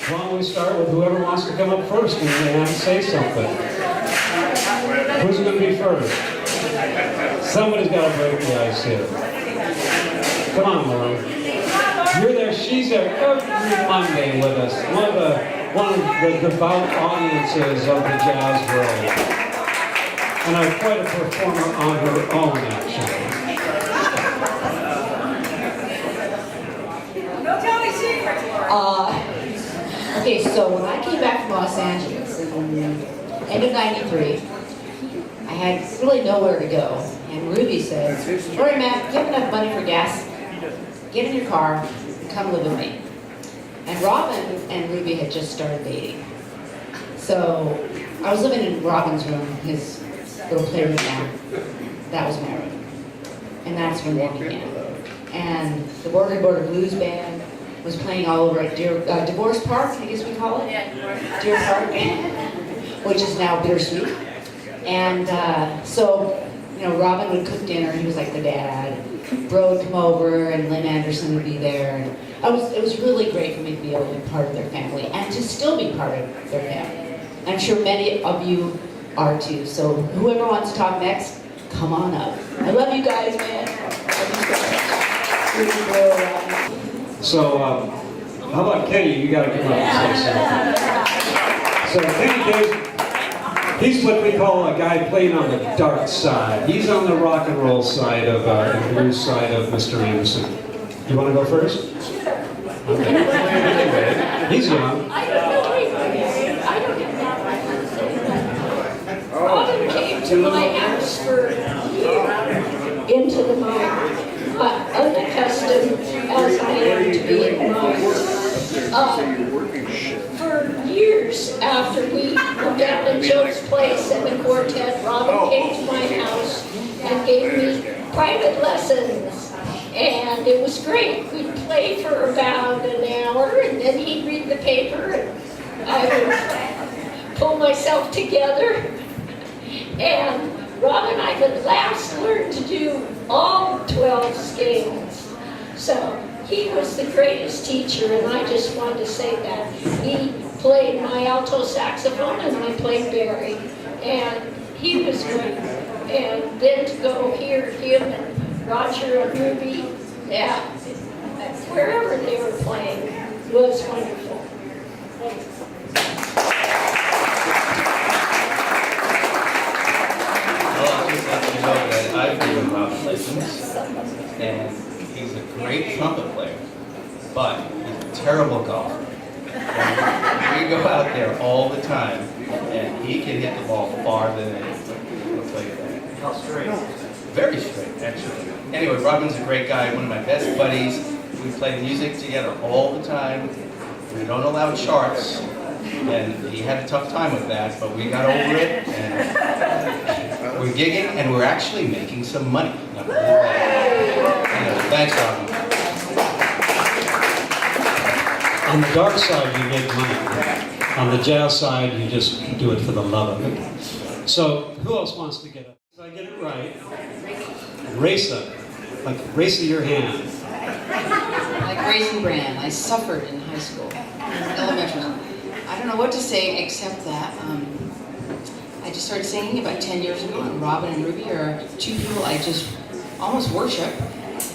Why don't we start with whoever wants to come up first and they have to say something? Who's going to be first? Somebody's got to break the ice here. Come on, Lauren. You're there, she's there every Monday with us. One of the devout audiences of the jazz world. And quite a performer on her own, actually. Don't tell me secrets, Laura. Okay, so when I came back from Los Angeles in the end of '93, I had really nowhere to go. And Ruby said, "All right, Matt, you have enough money for gas? Get in your car and come live with me." And Robin and Ruby had just started dating. So I was living in Robin's room, his little playroom now. That was my room. And that's when they began. And the Border Blues Band was playing all over at Divorce Park, I guess we call it? Deer Park, which is now Bittersweet. And so, you know, Robin would cook dinner, he was like the dad. Bro would come over and Lynn Anderson would be there. And it was really great for me to be able to be part of their family and to still be part of their family. I'm sure many of you are too. So whoever wants to talk next, come on up. I love you guys, man. So, how about Kenny? You got to come up and say something. So Kenny Davis, he's what we call a guy playing on the dark side. He's on the rock and roll side of the blues side of Mr. Anderson. You want to go first? Okay. He's young. I don't know anything. I don't have that. Robin came to my house for a year into the mine, unaccustomed as I am to be in mines. For years after we were down at Joe's place in the quartet, Robin came to my house and gave me private lessons. And it was great. We'd play for about an hour, and then he'd read the paper, and I would pull myself together. And Rob and I could last learn to do all 12 scales. So he was the greatest teacher, and I just wanted to say that. He played my alto saxophone, and I played Barry. And he was great. And then to go hear him and Roger and Ruby, yeah, wherever they were playing was wonderful. Well, I'll just let you know that I've given Robin lessons, and he's a great trumpet player, but he's a terrible golfer. And we go out there all the time, and he can hit the ball farther than anything. I'll tell you that. How straight? Very straight, actually. Anyway, Robin's a great guy, one of my best buddies. We play music together all the time. We don't allow charts, and he had a tough time with that, but we got over it, and we're gigging, and we're actually making some money. Anyway, thanks, Robin. On the dark side, you make money. On the jazz side, you just do it for the love of it. So, who else wants to get up? If I get it right, Raisa, like Raisa your hand. Like Raisin Bran, I suffered in high school, elementary school. I don't know what to say except that I just started singing about 10 years ago, and Robin and Ruby are two people I just almost worship.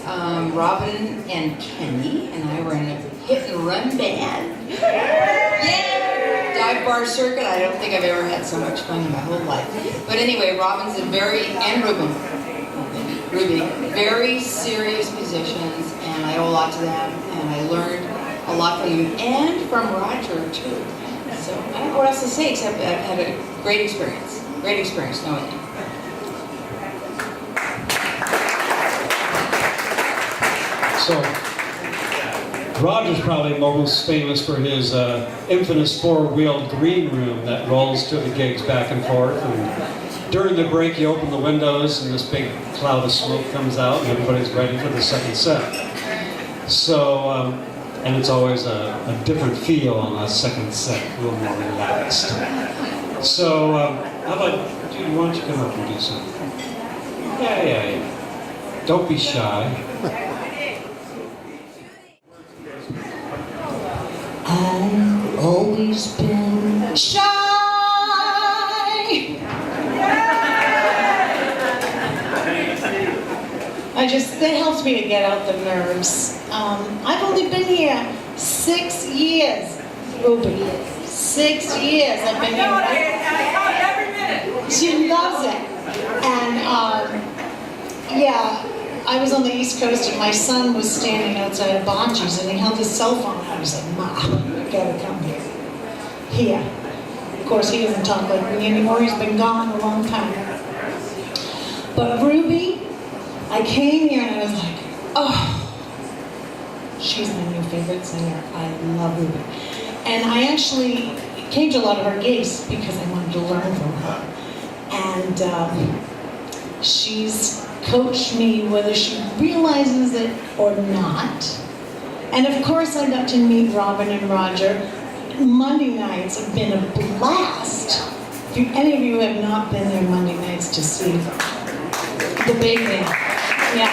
Robin and Kenny and I were in a hit and run band. Yeah! Dive bar circuit, I don't think I've ever had so much fun in my whole life. But anyway, Robin's and Ruby, very serious musicians, and I owe a lot to them, and I learned a lot from them, and from Roger, too. So I don't know what else to say, except I've had a great experience knowing them. So, Roger's probably most famous for his infamous four-wheeled green room that rolls to the gigs back and forth. And during the break, you open the windows and this big cloud of smoke comes out and everybody's ready for the second set. So, and it's always a different feel on a second set, a little more relaxed. So, how about, Judy, why don't you come up and do something? Yeah. Don't be shy. I'm always been shy. That helps me to get out the nerves. I've only been here 6 years, Ruby. 6 years I've been here. I count every minute. She loves it. And yeah, I was on the East Coast and my son was standing outside of Bocci's and he held his cell phone. I was like, Ma, you gotta come here. Here. Of course, he doesn't talk like me anymore. He's been gone a long time. But Ruby, I came here and I was like, oh, she's my new favorite singer. I love Ruby. And I actually came to a lot of her gigs because I wanted to learn from her. And she's coached me whether she realizes it or not. And of course I got to meet Robin and Roger. Monday nights have been a blast. If any of you have not been there Monday nights to see the big band. Yeah.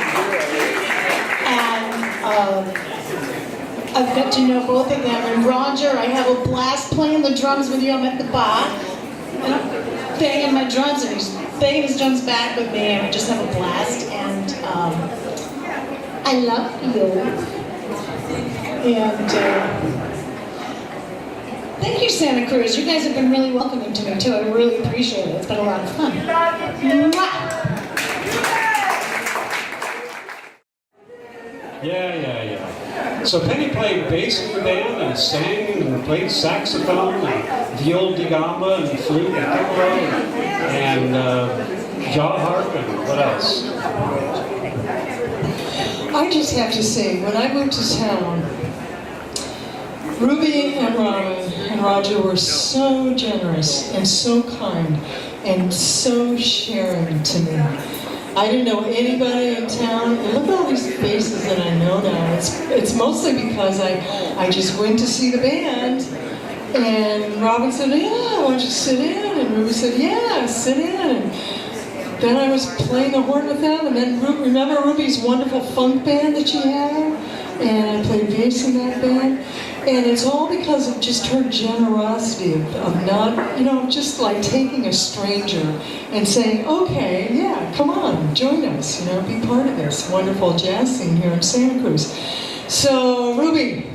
And I've got to know both of them. And Roger, I have a blast playing the drums with you. I'm at the bar, and I'm banging my drums, and he's banging his drums back with me, and we just have a blast. And I love you. And thank you, Santa Cruz. You guys have been really welcoming to me, too. I really appreciate it. It's been a lot of fun. Mwah! Yeah. So Penny played bass in the band and sang and played saxophone and viol di gamba and flute and piccolo and jaw harp and what else? I just have to say, when I moved to town, Ruby and Robin and Roger were so generous and so kind and so sharing to me. I didn't know anybody in town, and look at all these faces that I know now. It's mostly because I just went to see the band, and Robin said, yeah, why don't you sit in? And Ruby said, yeah, sit in. And then I was playing the horn with them, and then remember Ruby's wonderful funk band that she had? And I played bass in that band. And it's all because of just her generosity of not, just like taking a stranger and saying, okay, yeah, come on, join us, be part of this wonderful jazz scene here in Santa Cruz. So, Ruby,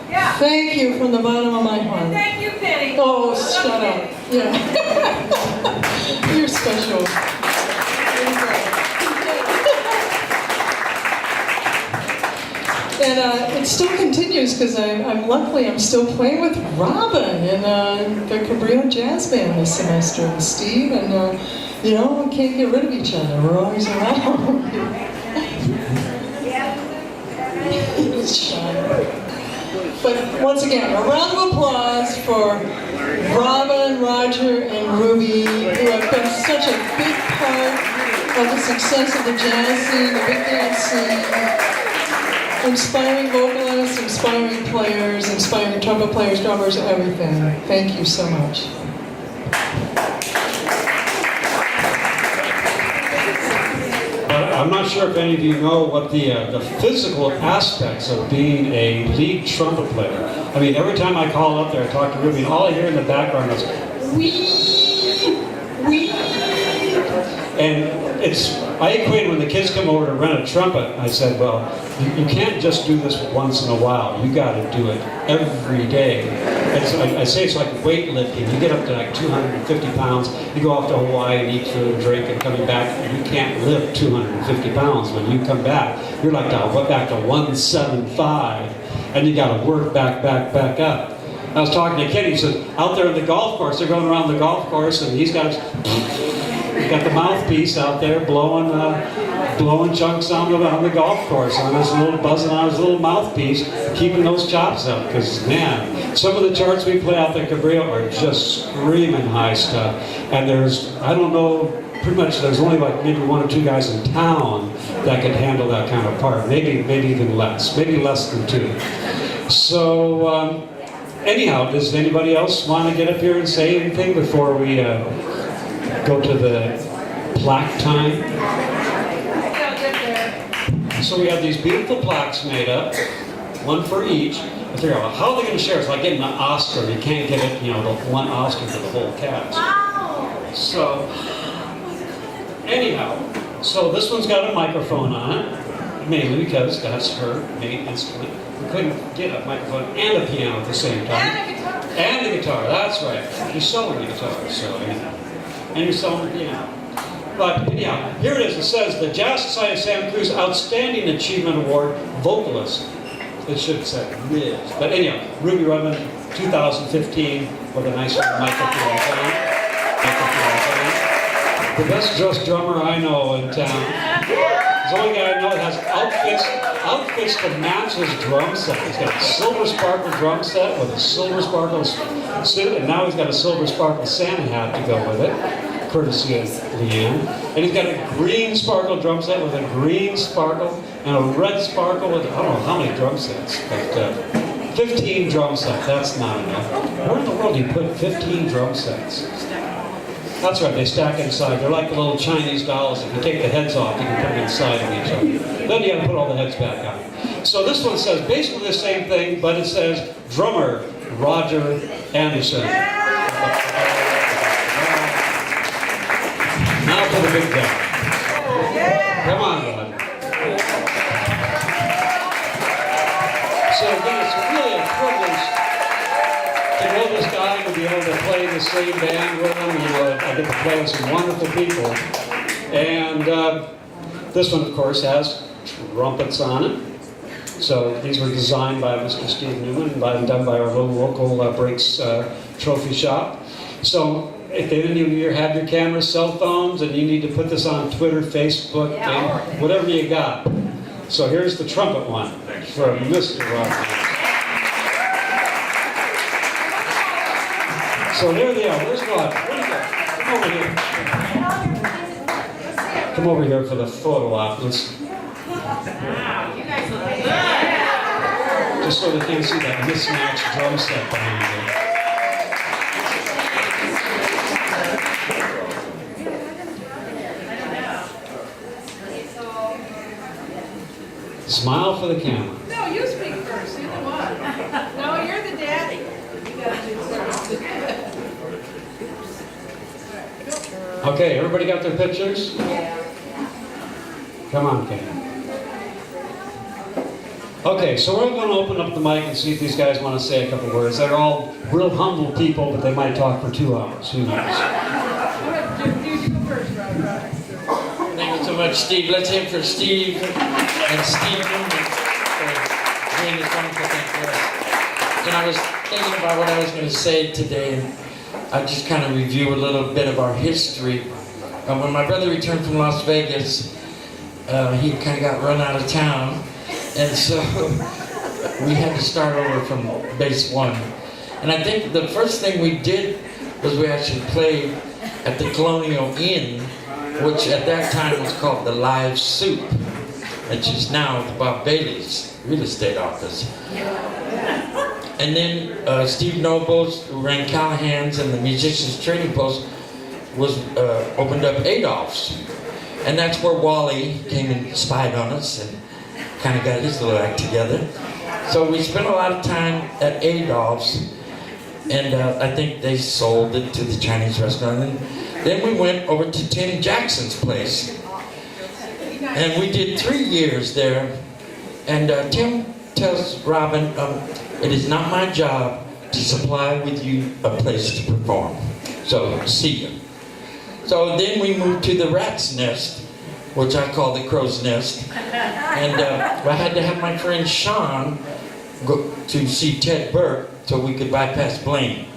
Yeah. thank you from the bottom of my heart. Thank you, Penny. Oh, shut up. Yeah. You're special. You're great. And it still continues because I'm still playing with Robin in the Cabrillo Jazz Band this semester, and Steve, and we can't get rid of each other. We're always around. He's shy. But once again, a round of applause for Robin, Roger, and Ruby, who have been such a big part of the success of the jazz scene, the big dance scene. Inspiring vocalists, inspiring players, inspiring trumpet players, drummers, everything. Thank you so much. I'm not sure if any of you know what the physical aspects of being a lead trumpet player. I mean, every time I call up there, I talk to Ruby, and all I hear in the background is wee. And I equate when the kids come over to rent a trumpet, I said, well, you can't just do this once in a while. You got to do it every day. I say it's like weightlifting. You get up to like 250 pounds, you go off to Hawaii and eat food and drink, and coming back, you can't lift 250 pounds. When you come back, you're like back to 175, and you got to work back up. I was talking to Kenny, he says, out there on the golf course, they're going around the golf course, and he's got the mouthpiece out there blowing chunks on the golf course, and this little buzzing on his little mouthpiece, keeping those chops up. Because man, some of the charts we play out there at Cabrillo are just screaming high stuff. And there's only like maybe one or two guys in town that can handle that kind of part. Maybe even less. Maybe less than two. So anyhow, does anybody else want to get up here and say anything before we go to the plaque time? So we have these beautiful plaques made up. one for each. I figure out how are they going to share? It's like getting an Oscar. You can't give it, the one Oscar to the whole cast. So, anyhow, so this one's got a microphone on it, mainly because that's her main instrument. We couldn't get a microphone and a piano at the same time. And the guitar, that's right. She's selling the guitar, so anyhow. And you're selling the piano. But anyhow, here it is. It says the Jazz Society of Santa Cruz Outstanding Achievement Award Vocalist. It should say Liz. But anyhow, Ruby Rudman, 2015, with a nice little microphone. The best dressed drummer I know in town. He's the only guy I know that has outfits to match his drum set. He's got a silver sparkle drum set with a silver sparkle suit, and now he's got a silver sparkle Santa hat to go with it, courtesy of Leanne. And he's got a green sparkle drum set with a green sparkle and a red sparkle with, I don't know how many drum sets, but 15 drum sets, that's not enough. Where in the world do you put 15 drum sets? That's right, they stack inside. They're like the little Chinese dolls. If you take the heads off, you can put them inside of each other. Then you gotta put all the heads back on. So this one says basically the same thing, but it says drummer Roger Anderson. Now for the big guy. Come on, Roger. So again, it's really a privilege to know this guy and to be able to play in the same band with him. I get to play with some wonderful people. And this one, of course, has trumpets on it. So these were designed by Mr. Steve Newman and done by our little local Breaks Trophy Shop. So if any of you have your cameras, cell phones, and you need to put this on Twitter, Facebook, and whatever you got. So here's the trumpet one from Mr. Rogers. So there they are. Where's Roger? Where'd he go? Come over here. Come over here for the photo op. Let's, just so they can't see that mismatched drum set behind you. Smile for the camera. No, you speak first. You're the one. No, you're the daddy. You gotta do first. Okay, everybody got their pictures? Come on, Ken. Okay, so we're going to open up the mic and see if these guys want to say a couple words. They're all real humble people, but they might talk for 2 hours. Who knows? Thank you so much, Steve. Let's hear for Steve and Steve Newman for doing this wonderful thing for us. And I was thinking about what I was going to say today, and I just kind of review a little bit of our history. When my brother returned from Las Vegas, he kind of got run out of town, and so we had to start over from base one. And I think the first thing we did was we actually played at the Colonial Inn, which at that time was called the Live Soup, which is now the Bob Bailey's real estate office. And then Steve Nobles, who ran Callahan's and the Musicians Training Post, was opened up Adolph's. And that's where Wally came and spied on us and kind of got his little act together. So we spent a lot of time at Adolph's, and I think they sold it to the Chinese restaurant. And then we went over to Tim Jackson's place. And we did 3 years there. And Tim tells Robin, it is not my job to supply with you a place to perform. So, see you. So then we moved to the Rat's Nest, which I call the Crow's Nest. And I had to have my friend Sean go to see Ted Burke so we could bypass Blaine.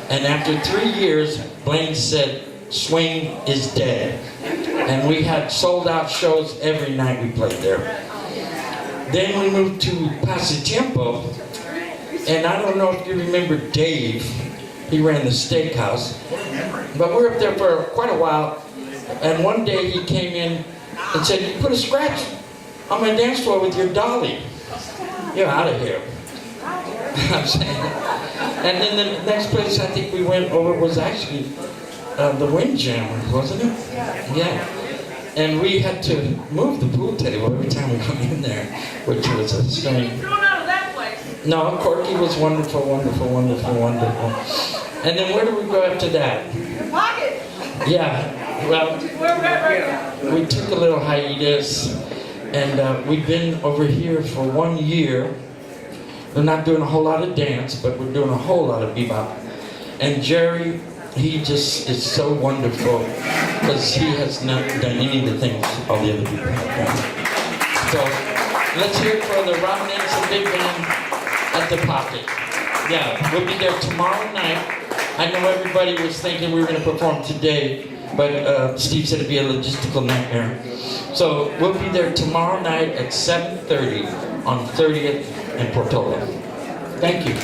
And after 3 years, Blaine said, swing is dead. And we had sold out shows every night we played there. Then we moved to Pasatiempo, and I don't know if you remember Dave. He ran the steakhouse. But we were up there for quite a while, and one day he came in and said, you put a scratch on my dance floor with your dolly. You're out of here. I'm saying. And then the next place I think we went over was actually the Windjammer, wasn't it? Yeah. And we had to move the pool table every time we come in there, which was a strange. Thrown out of that place. No, Corky was wonderful, wonderful, wonderful, wonderful. And then where do we go after that? Your pocket. Yeah, well, Where we're at right now. we took a little hiatus, and we've been over here for 1 year. We're not doing a whole lot of dance, but we're doing a whole lot of bebop. And Jerry, he just is so wonderful, because he has not done any of the things all the other people have done. So, let's hear it for the Robin Anderson Big Band at the Pocket. Yeah, we'll be there tomorrow night. I know everybody was thinking we were going to perform today, but Steve said it'd be a logistical nightmare. So we'll be there tomorrow night at 7:30 on 30th and Portola. Thank you.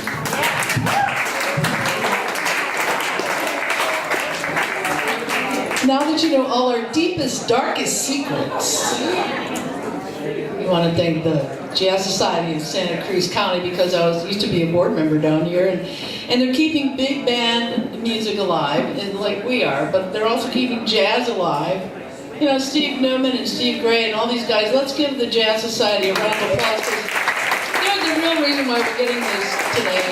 Now that you know all our deepest, darkest secrets, we want to thank the Jazz Society of Santa Cruz County, because I used to be a board member down here, and they're keeping big band music alive, and like we are, but they're also keeping jazz alive. You know, Steve Newman and Steve Gray and all these guys, let's give the Jazz Society a round of applause. They're the real reason why we're getting this today.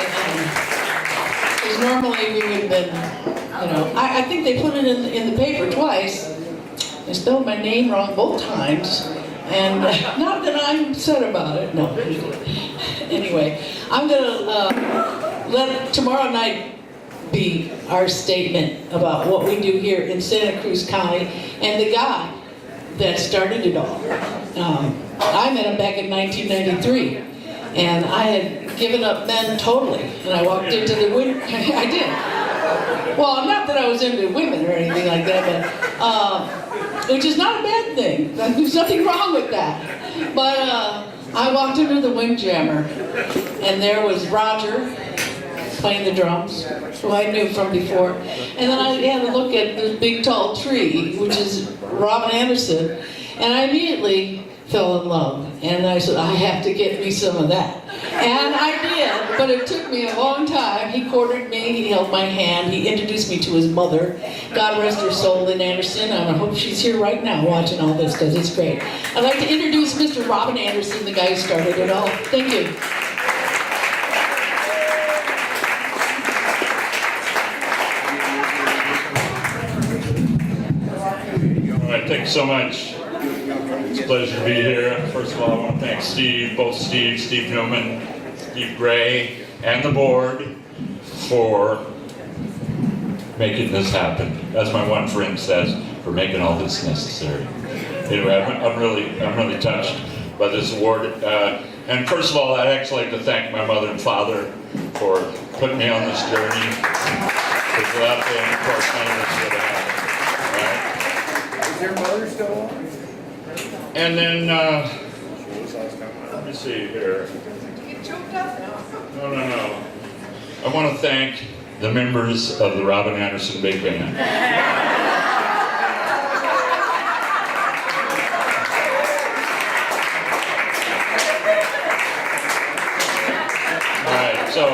Because normally we would have been, you know, I think they put it in the paper twice. They spelled my name wrong both times. And not that I'm upset about it, no. Anyway, I'm gonna let tomorrow night be our statement about what we do here in Santa Cruz County and the guy that started it all. I met him back in 1993, and I had given up men totally, and I walked into the women. I did. Well, not that I was into women or anything like that, but which is not a bad thing. There's nothing wrong with that. But I walked into the Windjammer, and there was Roger playing the drums, who I knew from before. And then I had a look at this big tall tree, which is Robin Anderson, and I immediately fell in love. And I said, I have to get me some of that. And I did, but it took me a long time. He courted me, he held my hand, he introduced me to his mother. God rest her soul, Lynn Anderson, and I hope she's here right now watching all this, because it's great. I'd like to introduce Mr. Robin Anderson, the guy who started it all. Thank you. All right, thank you so much. It's a pleasure to be here. First of all, I want to thank Steve, both Steve Newman, Steve Gray, and the board for making this happen. As my one friend says, for making all this necessary. Anyway, I'm really touched by this award. And first of all, I'd actually like to thank my mother and father for putting me on this journey. Because without them, of course, none of this would have happened. Right? Is your mother still on? And then, let me see here. Get choked up now. No. I want to thank the members of the Robin Anderson Big Band. All right, so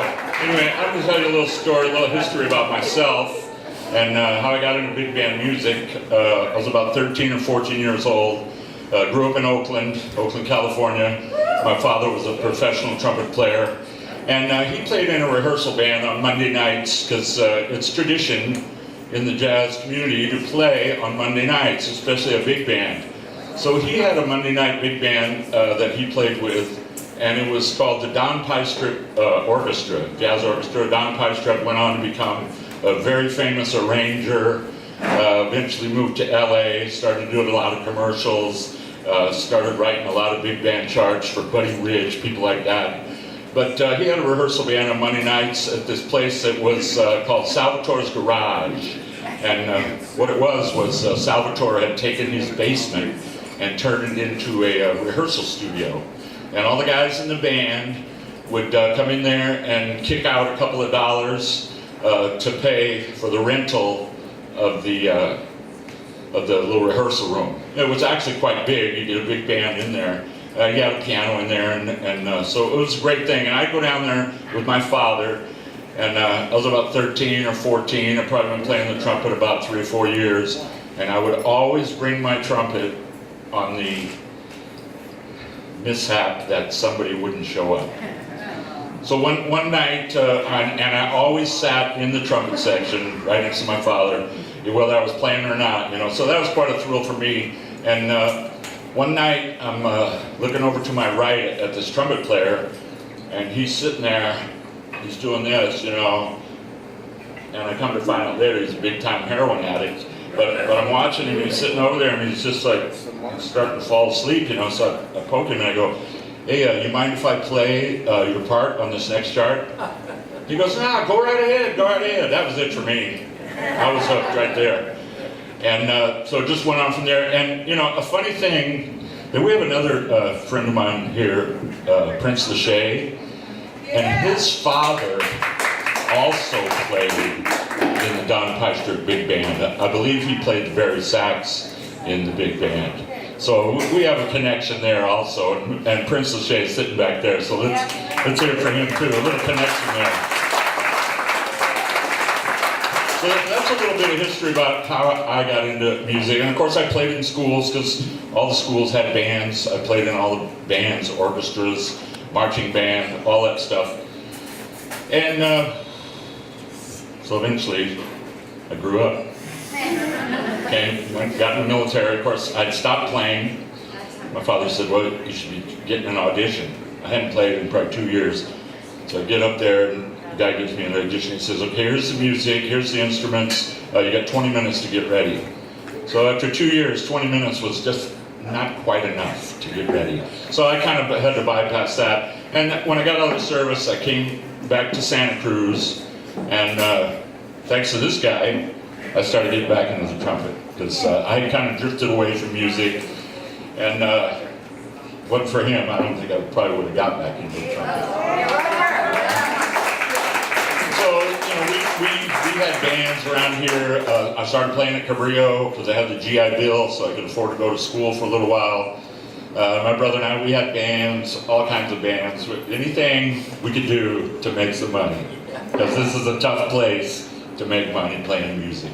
anyway, I'm going to tell you a little story, a little history about myself and how I got into big band music. I was about 13 or 14 years old. Grew up in Oakland, California. My father was a professional trumpet player, and he played in a rehearsal band on Monday nights, because it's tradition in the jazz community to play on Monday nights, especially a big band. So he had a Monday night big band that he played with, and it was called the Don Pystrup Orchestra, jazz orchestra. Don Pystrup went on to become a very famous arranger, eventually moved to LA, started doing a lot of commercials, started writing a lot of big band charts for Buddy Rich, people like that. But he had a rehearsal band on Monday nights at this place that was called Salvatore's Garage. And what it was Salvatore had taken his basement and turned it into a rehearsal studio. And all the guys in the band would come in there and kick out a couple of dollars to pay for the rental of the little rehearsal room. It was actually quite big. You get a big band in there. You had a piano in there, and so it was a great thing. And I'd go down there with my father, and I was about 13 or 14. I'd probably been playing the trumpet about 3 or 4 years, and I would always bring my trumpet on the mishap that somebody wouldn't show up. So one night, and I always sat in the trumpet section right next to my father, whether I was playing or not, you know. So that was quite a thrill for me. And one night, I'm looking over to my right at this trumpet player, and he's sitting there, he's doing this, you know. And I come to find out later he's a big-time heroin addict. But I'm watching him, he's sitting over there, and he's just like, he's starting to fall asleep, you know. So I poke him and I go, hey, you mind if I play your part on this next chart? He goes, nah, go right ahead, go right ahead. That was it for me. I was hooked right there. And so it just went on from there. And, you know, a funny thing, that we have another friend of mine here, Prince Lachey, and his father also played in the Don Peister Big Band. I believe he played the Barry sax in the big band. So we have a connection there also, and Prince Lachey is sitting back there, so let's hear it for him too, a little connection there. So that's a little bit of history about how I got into music, and of course I played in schools, because all the schools had bands. I played in all the bands, orchestras, marching band, all that stuff. And so eventually I grew up. Got in the military. Of course, I'd stopped playing. My father said, well, you should be getting an audition. I hadn't played in probably 2 years. So I get up there, and the guy gives me an audition. He says, okay, here's the music, here's the instruments. You got 20 minutes to get ready. So after 2 years, 20 minutes was just not quite enough to get ready. So I kind of had to bypass that. And when I got out of the service, I came back to Santa Cruz. And thanks to this guy, I started getting back into the trumpet, because I had kind of drifted away from music, and wasn't for him, I don't think I probably would have got back into the trumpet. So, you know, we had bands around here. I started playing at Cabrillo because I had the GI Bill, so I could afford to go to school for a little while. My brother and I, we had bands, all kinds of bands, anything we could do to make some money, because this is a tough place to make money playing music.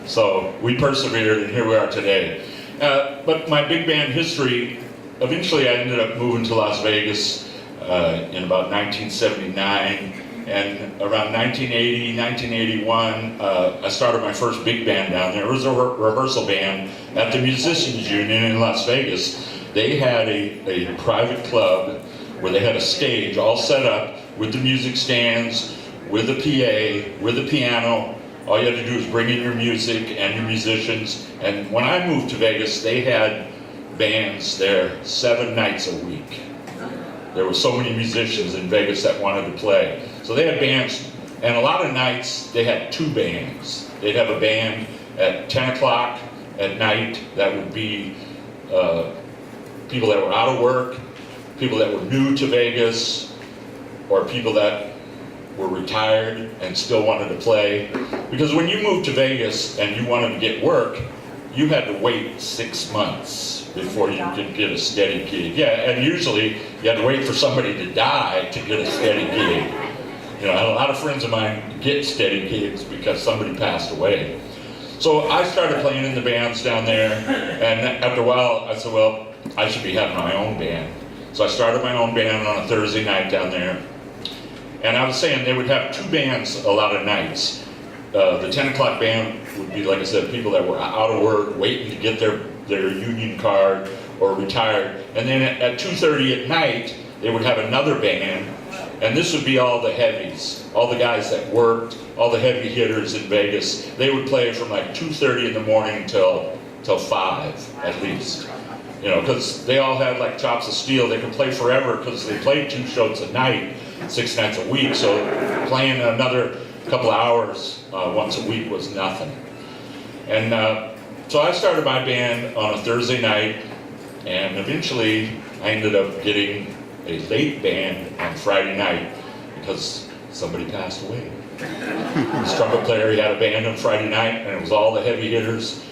So we persevered, and here we are today. But my big band history, eventually I ended up moving to Las Vegas in about 1979. And around 1980, 1981, I started my first big band down there. It was a rehearsal band at the Musicians Union in Las Vegas. They had a private club where they had a stage all set up with the music stands, with the PA, with the piano. All you had to do was bring in your music and your musicians. And when I moved to Vegas, they had bands there 7 nights a week. There were so many musicians in Vegas that wanted to play. So they had bands, and a lot of nights they had 2 bands. They'd have a band at 10 o'clock at night that would be people that were out of work, people that were new to Vegas, or people that were retired and still wanted to play. Because when you moved to Vegas and you wanted to get work, you had to wait 6 months before you could get a steady gig. Yeah, and usually you had to wait for somebody to die to get a steady gig. You know, I had a lot of friends of mine get steady gigs because somebody passed away. So I started playing in the bands down there, and after a while I said, well, I should be having my own band. So I started my own band on a Thursday night down there. And I was saying they would have 2 bands a lot of nights. The 10 o'clock band would be, like I said, people that were out of work, waiting to get their union card or retired. And then at 2:30 at night, they would have another band. And this would be all the heavies, all the guys that worked, all the heavy hitters in Vegas. They would play from like 2:30 in the morning till 5 at least. You know, because they all had like chops of steel. They could play forever because they played 2 shows a night, 6 nights a week. So playing another couple hours once a week was nothing. And so I started my band on a Thursday night, and eventually I ended up getting a late band on Friday night because somebody passed away. This trumpet player, he had a band on Friday night, and it was all the heavy hitters.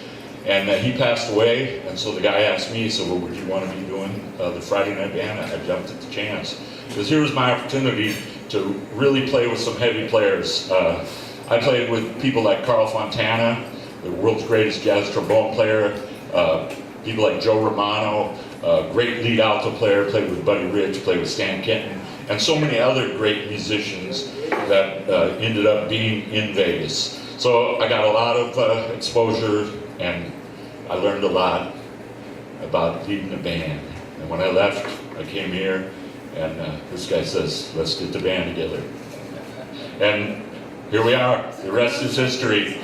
And he passed away, and so the guy asked me, he said, well, would you want to be doing the Friday night band? I jumped at the chance. Because here was my opportunity to really play with some heavy players. I played with people like Carl Fontana, the world's greatest jazz trombone player, people like Joe Romano, great lead alto player, played with Buddy Rich, played with Stan Kenton. and so many other great musicians that ended up being in Vegas. So I got a lot of exposure, and I learned a lot about leading a band. And when I left, I came here, and this guy says, let's get the band together. And here we are. The rest is history.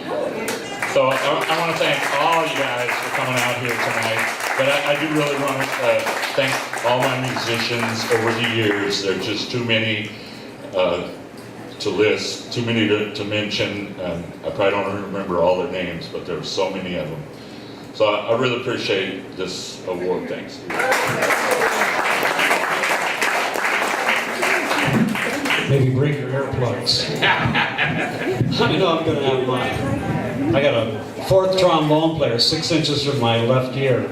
So I want to thank all you guys for coming out here tonight. But I do really want to thank all my musicians over the years. There are just too many to list, too many to mention. I probably don't remember all their names, but there were so many of them. So I really appreciate this award. Thanks. Maybe bring your earplugs. I know I'm going to have mine. I got a 4th trombone player, 6 inches from my left ear.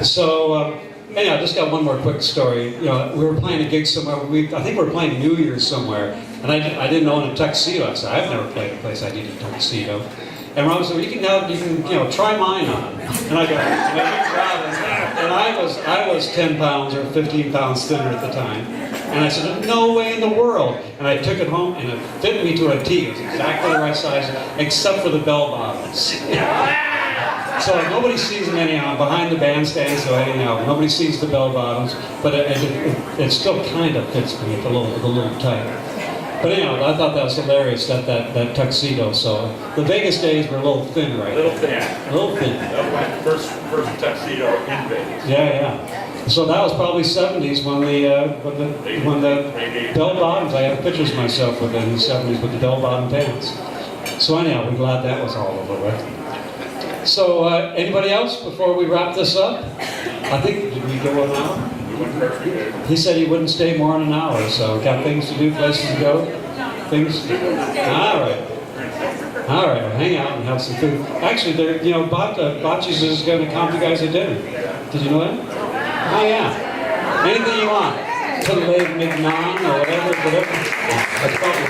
So, anyhow, I just got one more quick story. You know, we were playing a gig somewhere. I think we were playing New Year's somewhere, and I didn't own a tuxedo. I said, I've never played a place I needed a tuxedo. And Rob said, well, you can try mine on. And I go, and I was 10 pounds or 15 pounds thinner at the time. And I said, no way in the world. And I took it home, and it fit me to a T. It was exactly the right size, except for the bell bottoms. So nobody sees them anyhow, behind the bandstand, so anyhow, nobody sees the bell bottoms, but it still kind of fits me, a little tight. But anyhow, I thought that was hilarious, that tuxedo. So the Vegas days were a little thin, right? A little thin. A little thin. That was my first tuxedo in Vegas. Yeah. So that was probably 70s when the bell bottoms, I have pictures of myself with in the 70s with the bell bottom pants. So anyhow, we're glad that was all over with. So anybody else before we wrap this up? I think, did we go an hour? He said he wouldn't stay more than an hour, so got things to do, places to go, things to do. All right, well, hang out and have some food. Actually, Bocci's is going to come to you guys at dinner. Did you know that? Oh yeah. Anything you want. Filet mignon or whatever. That's probably